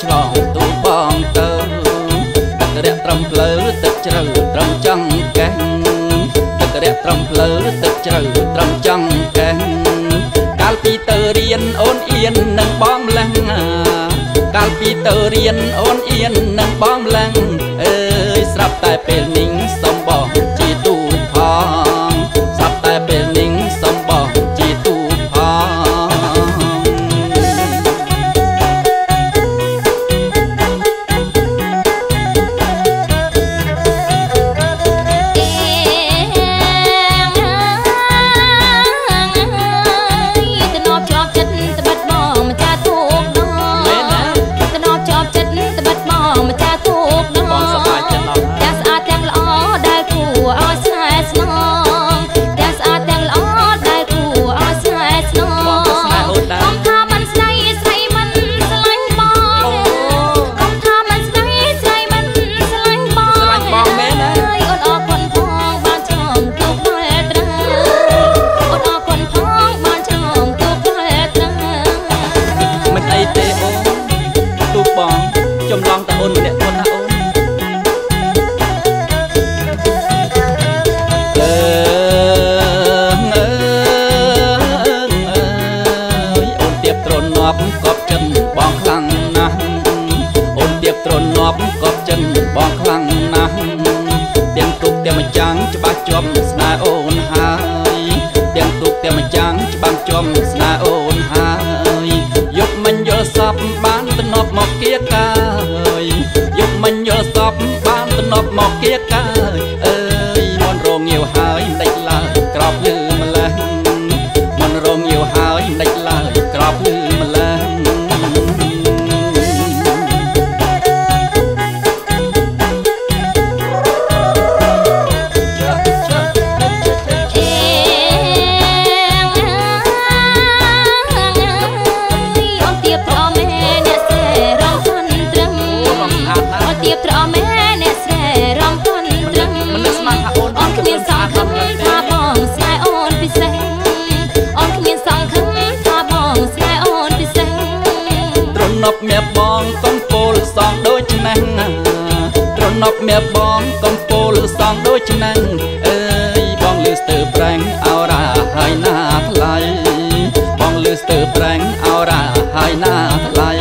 ឆ្លងទូបងទៅទឹករាក់ត្រឹមផ្លូវទឹកជ្រៅត្រឹមចង្កេះទឹករាក់ត្រឹមផ្លូវទឹកជ្រៅត្រឹមចង្កេះកាលពីទៅរៀនអូនអៀននឹងបងម្លឹងកាលពីទៅរៀនអូនអៀននឹងបងម្លឹងអើយស្រាប់តែពេលនេះសុំបងជាទូផងស្រាប់តែពេលនេះសុំបងជាទូផងចំឡងតអូនម្នាក់គាត់ណាអូនអូនទៀបត្រនាប់កប់ចិនបងខ្លាំងណាស់អូនទៀបត្រនាប់កប់ចិនបងខ្លាំងណាស់ទាំងទុកទាំងម្ចាំងច្បាស់ជាប់ស្នេហ៍អូនហើយទាំងទុកទាំងម្ចាំងច្បាស់ជាប់ស្នេហ៍អូនហើយយកមិនយល់សពបានទំនប់មកគៀកកាយយកមិនយល់សពបានទំនប់មកគៀកកាយអើយមនរងងាវហើយមិនដេចឡើយក្របលឺម្លេះមនរងងាវហើយមិនដេចឡើយក្របលឺម្លេះមៀបបងកំពូលសងដូចឆ្នាំងត្រណប់មៀបបងកំពូលសងដូចឆ្នាំងអើយបងលឺស្ទើប្រែងអោរ៉ាហើយណាថ្លៃបងលឺស្ទើប្រែងអោរ៉ាហើយណាថ្លៃ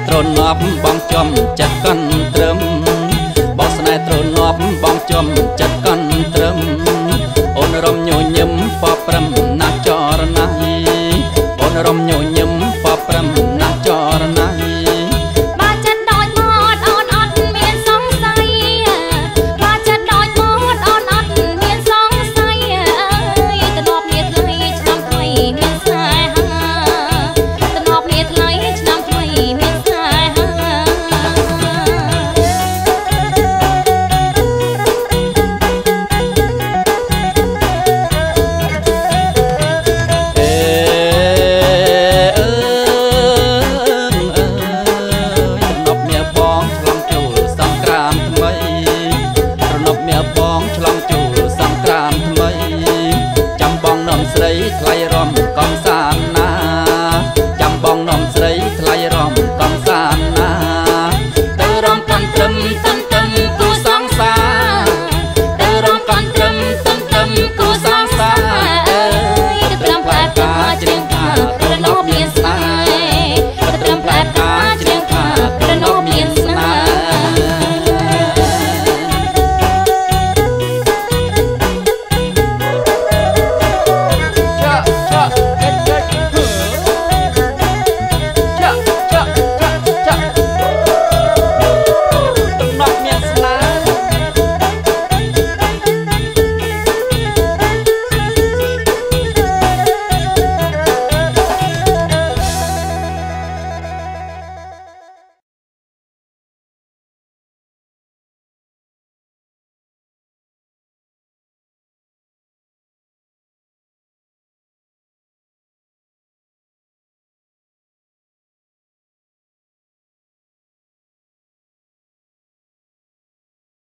ត្រនាប់បងចំចិត្តកាន់ត្រឹមបងស្នេហ៍ត្រនាប់បងចំចិត្តកាន់ត្រឹមអូនរំញញឹមបប្រឹមណាស់ចរណៃអូនរំញញឹមបប្រឹមណាស់ចរណៃបើចិត្តដូចមកអូនអត់មានសង្ស័យបើចិត្តដូចមកអូនអត់មានសង្ស័យអើយត្រនាប់នេះថ្លៃឆ្នាំថ្មីមានស្នេហាត្រនាប់នេះថ្លៃឆ្នាំថ្មីមានថ្លៃ